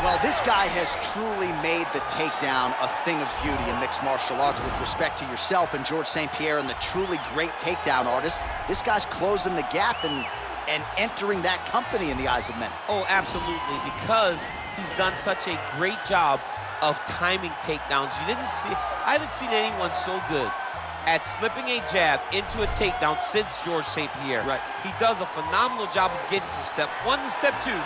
Well, this guy has truly made the takedown a thing of beauty in mixed martial arts. With respect to yourself and George St. Pierre and the truly great takedown artists, this guy's closing the gap and entering that company in the eyes of many. Oh, absolutely, because he's done such a great job of timing takedowns. I haven't seen anyone so good at slipping a jab into a takedown since George St. Pierre. Right. He does a phenomenal job of getting from step 1 to step 2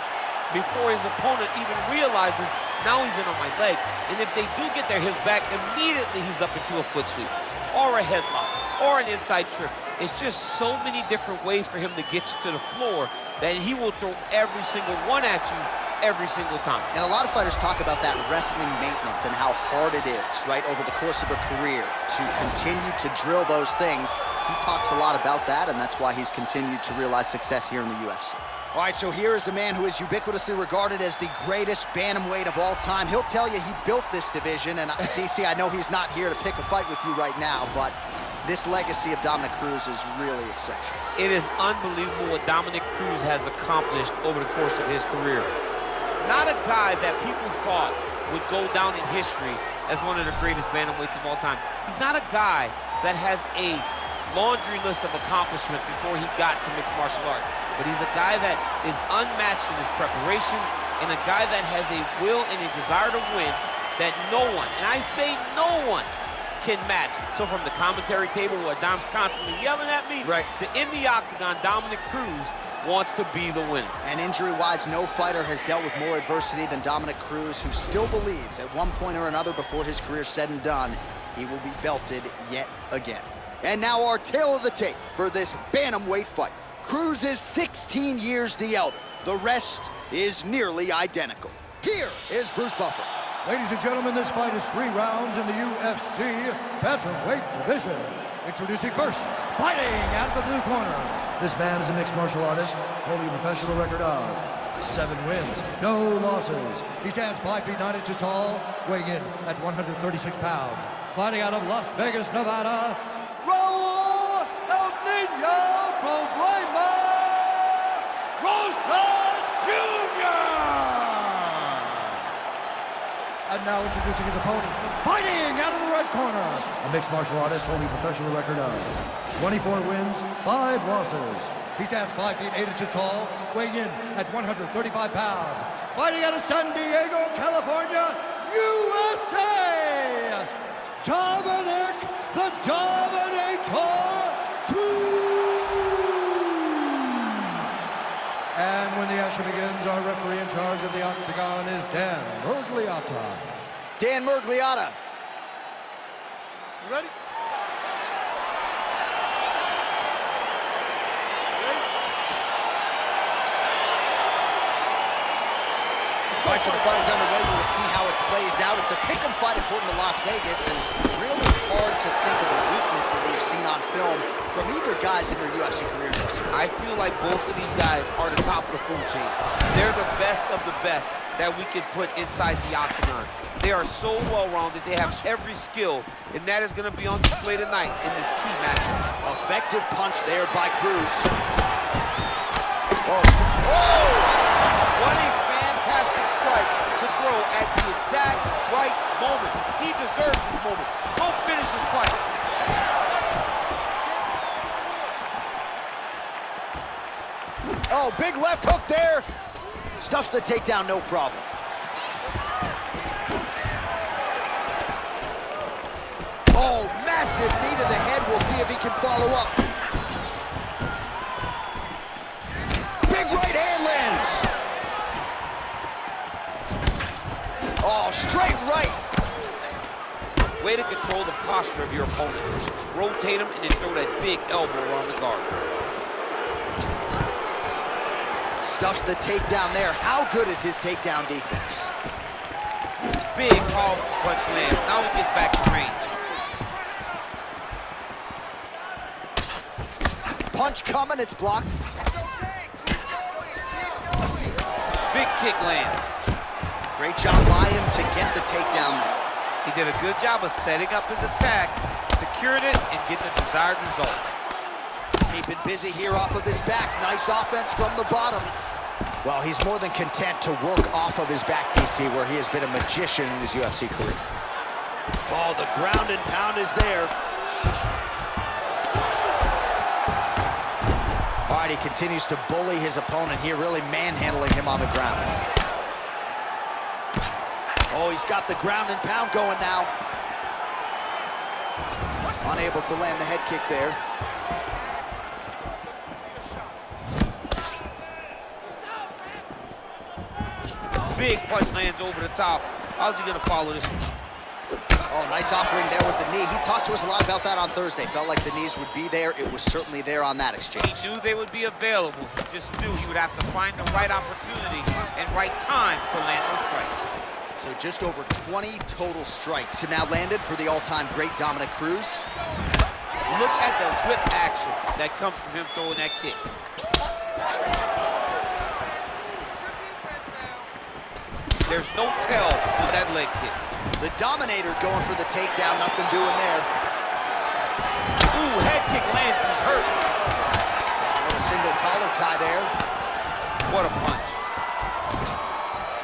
before his opponent even realizes, now he's in on my leg. And if they do get their hips back, immediately he's up into a foot sweep, or a headlock, or an inside trip. It's just so many different ways for him to get you to the floor that he will throw every single one at you every single time. And a lot of fighters talk about that wrestling maintenance and how hard it is, right, over the course of a career to continue to drill those things. He talks a lot about that, and that's why he's continued to realize success here in the UFC. All right, so here is a man who is ubiquitously regarded as the greatest bantamweight of all time. He'll tell you he built this division, and DC, I know he's not here to pick a fight with you right now, but this legacy of Domininik Cruz is really exceptional. It is unbelievable what Domininik Cruz has accomplished over the course of his career. Not a guy that people thought would go down in history as one of the greatest bantamweights of all time. He's not a guy that has a laundry list of accomplishments before he got to mixed martial arts. But he's a guy that is unmatched in his preparation, and a guy that has a will and a desire to win that no one, and I say no one, can match. So from the commentary table where Dom's constantly yelling at me, right, to in the octagon, Domininik Cruz wants to be the winner. And injury-wise, no fighter has dealt with more adversity than Domininik Cruz, who still believes at one point or another before his career said and done, he will be belted yet again. And now our tale of the tape for this bantamweight fight. Cruz is 16 years the elder. The rest is nearly identical. Here is Bruce Buffer. Ladies and gentlemen, this fight is 3 rounds in the UFC bantamweight division. Introducing first, fighting out of the blue corner. This man is a mixed martial artist, holding a professional record of 7 wins, no losses. He stands 5 feet 9 inches tall, weighing in at 136 pounds. Fighting out of Las Vegas, Nevada, Raul Rosas Junior. And now introducing his opponent, fighting out of the red corner, a mixed martial artist holding a professional record of 24 wins, 5 losses. He stands 5 feet 8 inches tall, weighing in at 135 pounds. Fighting out of San Diego, California, USA, Dominic the Dominator Cruz. And when the action begins, our referee in charge of the octagon is Dan Murgliata. Dan Murgliata. You ready? All right, so the fight is underway. We will see how it plays out. It's a pick'em fight according to Las Vegas, and really hard to think of a weakness that we've seen on film from either guys in their UFC careers. I feel like both of these guys are the top of the food chain. They're the best of the best that we could put inside the octagon. They are so well-rounded. They have every skill, and that is going to be on display tonight in this key matchup. Effective punch there by Cruz. Oh! What a fantastic strike to throw at the exact right moment. He deserves this moment. Go finish this fight. Oh, big left hook there. Stuffs the takedown, no problem. Oh, massive knee to the head. We'll see if he can follow up. Big right hand lands. Oh, straight right. Way to control the posture of your opponent. Rotate him and then throw that big elbow around the guard. Stuffs the takedown there. How good is his takedown defense? Big off punch land. Now he gets back to range. Punch coming, it's blocked. Big kick lands. Great job by him to get the takedown there. He did a good job of setting up his attack, secured it, and getting the desired result. Keeping busy here off of his back. Nice offense from the bottom. Well, he's more than content to work off of his back, DC, where he has been a magician in his UFC career. Oh, the ground and pound is there. All right, he continues to bully his opponent here, really manhandling him on the ground. Oh, he's got the ground and pound going now. Unable to land the head kick there. Big punch lands over the top. How's he gonna follow this one? Oh, nice offering there with the knee. He talked to us a lot about that on Thursday. Felt like the knees would be there. It was certainly there on that exchange. He knew they would be available. He just knew he would have to find the right opportunity and right time to land those strikes. So just over 20 total strikes have now landed for the all-time great Domininik Cruz. Look at the whip action that comes from him throwing that kick. There's no tell with that leg kick. The Dominator going for the takedown, nothing doing there. Ooh, head kick lands, he's hurt. A single collar tie there. What a punch.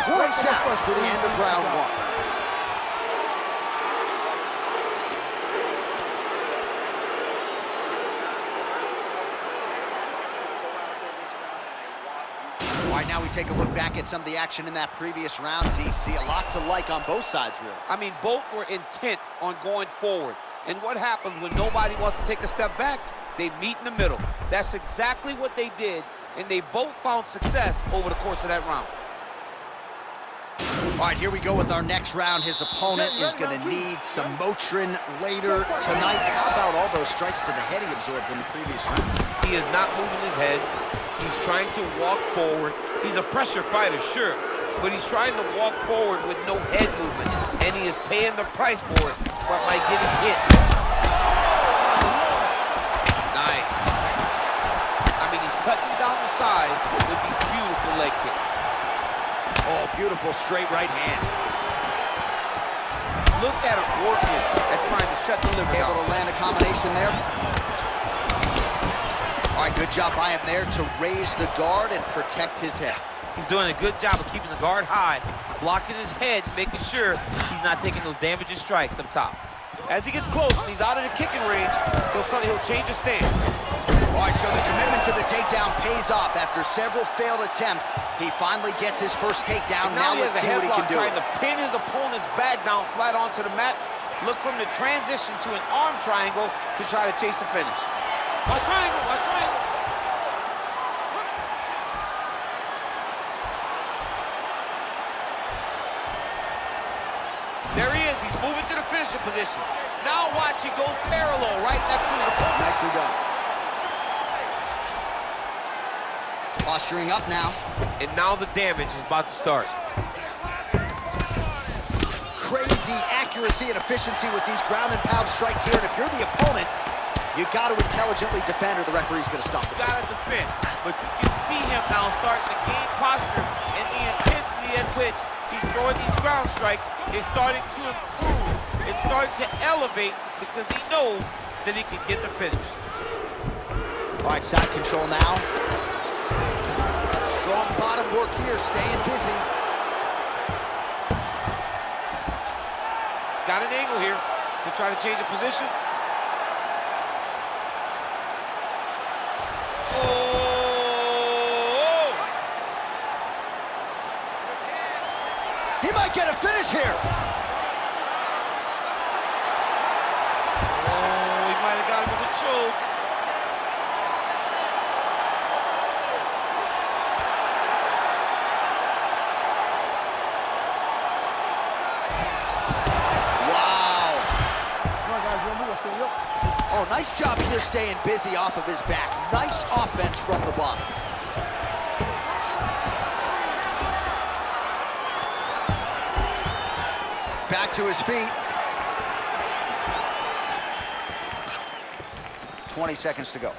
Points out for the end of round one. All right, now we take a look back at some of the action in that previous round, DC. A lot to like on both sides, really. I mean, both were intent on going forward. And what happens when nobody wants to take a step back? They meet in the middle. That's exactly what they did, and they both found success over the course of that round. All right, here we go with our next round. His opponent is going to need some Motrin later tonight. How about all those strikes to the head he absorbed in the previous round? He is not moving his head. He's trying to walk forward. He's a pressure fighter, sure, but he's trying to walk forward with no head movement, and he is paying the price for it by getting hit. Nice. I mean, he's cutting down the size with these beautiful leg kicks. Oh, beautiful straight right hand. Look at him working at trying to shut the liver down. Able to land a combination there. All right, good job by him there to raise the guard and protect his head. He's doing a good job of keeping the guard high, blocking his head, making sure he's not taking those damaging strikes up top. As he gets close and he's out of the kicking range, he'll change his stance. All right, so the commitment to the takedown pays off. After several failed attempts, he finally gets his first takedown. Now let's see what he can do. Trying to pin his opponent's back down flat onto the mat. Look from the transition to an arm triangle to try to chase the finish. Watch triangle, watch triangle. There he is, he's moving to the finishing position. Now watch, he goes parallel right next to his opponent. Nicely done. Posturing up now. And now the damage is about to start. Crazy accuracy and efficiency with these ground and pound strikes here. And if you're the opponent, you got to intelligently defend or the referee's going to stop it. You got to defend. But you can see him now starting to gain posture, and the intensity at which he's throwing these ground strikes is starting to improve. It's starting to elevate because he knows that he can get the finish. All right, side control now. Strong bottom work here, staying busy. Got an angle here to try to change the position. Oh! He might get a finish here. Oh, he might have got him with a choke. Oh, nice job here staying busy off of his back. Nice offense from the bottom. Back to his feet. 20 seconds to go.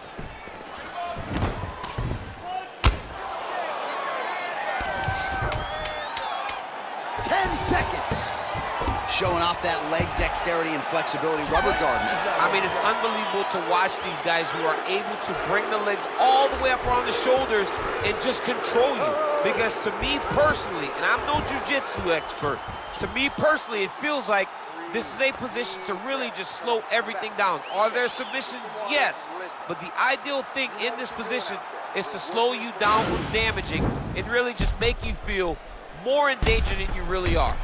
showing off that leg dexterity and flexibility rubber guard now. I mean, it's unbelievable to watch these guys who are able to bring the legs all the way up around the shoulders and just control you. Because to me personally, and I'm no jiu-jitsu expert, to me personally, it feels like this is a position to really just slow everything down. Are there submissions? Yes. But the ideal thing in this position is to slow you down from damaging and really just make you feel more in danger than you really are.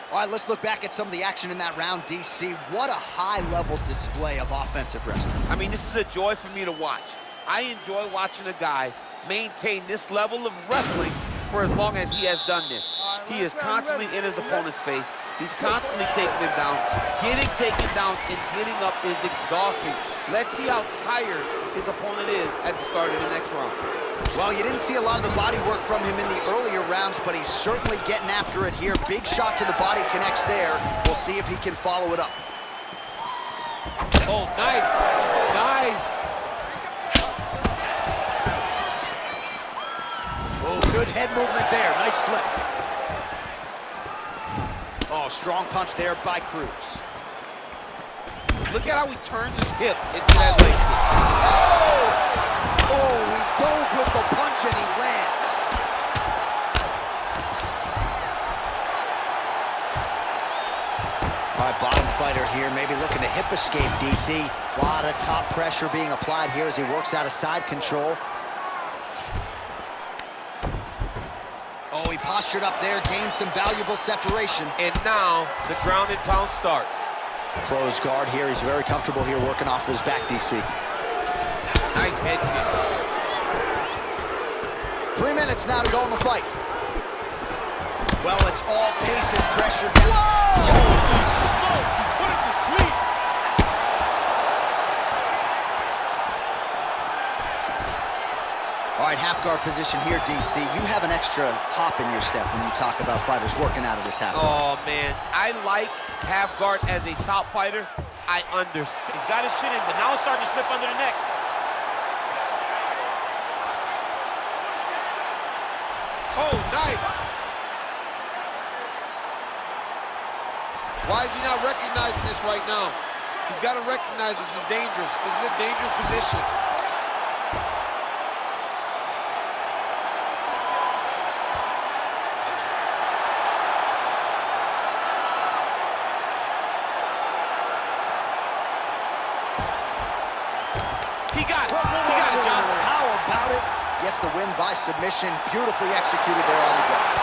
All right, let's look back at some of the action in that round, DC. What a high-level display of offensive wrestling. I mean, this is a joy for me to watch. I enjoy watching a guy maintain this level of wrestling for as long as he has done this. He is constantly in his opponent's face. He's constantly taking him down. Getting taken down and getting up is exhausting. Let's see how tired his opponent is at the start of the next round. Well, you didn't see a lot of the body work from him in the earlier rounds, but he's certainly getting after it here. Big shot to the body connects there. We'll see if he can follow it up. Oh, nice. Nice. Oh, good head movement there. Nice slip. Oh, strong punch there by Cruz. Look at how he turns his hip into that leg kick. Oh, he dove with the punch and he lands. All right, bottom fighter here, maybe looking to hip escape, DC. A lot of top pressure being applied here as he works out of side control. Oh, he postured up there, gained some valuable separation. And now the ground and pound starts. Closed guard here. He's very comfortable here working off of his back, DC. Nice head kick. 3 minutes now to go in the fight. Well, it's all pace and pressure. Whoa! Holy smokes, he put him to sleep. All right, half guard position here, DC. You have an extra hop in your step when you talk about fighters working out of this half guard. Oh, man. I like half guard as a top fighter. I understand. He's got his chin in, but now it's starting to slip under the neck. Oh, nice. Why is he not recognizing this right now? He's got to recognize this is dangerous. This is a dangerous position. He got it, John. How about it? Gets the win by submission. Beautifully executed there on the ground.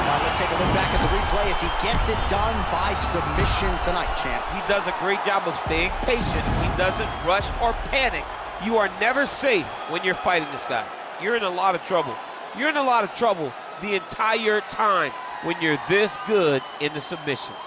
Now let's take a look back at the replay as he gets it done by submission tonight, champ. He does a great job of staying patient. He doesn't rush or panic. You are never safe when you're fighting this guy. You're in a lot of trouble. You're in a lot of trouble the entire time when you're this good in the submissions.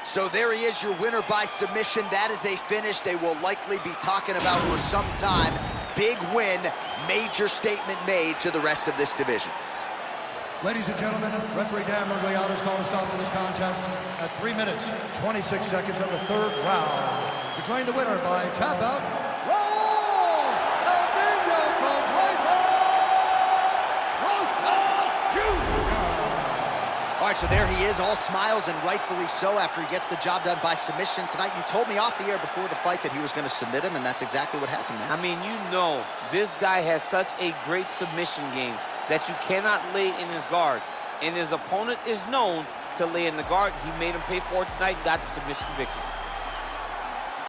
So there he is, your winner by submission. That is a finish they will likely be talking about for some time. Big win, major statement made to the rest of this division. Ladies and gentlemen, referee Dan Mergliata has called a stop to this contest at 3 minutes, 26 seconds of the third round. Declaring the winner by tap out, Raulь Rosas Junior. All right, so there he is, all smiles and rightfully so after he gets the job done by submission tonight. You told me off the air before the fight that he was going to submit him, and that's exactly what happened, man. I mean, you know, this guy has such a great submission game that you cannot lay in his guard. And his opponent is known to lay in the guard. He made him pay for it tonight and got the submission victory.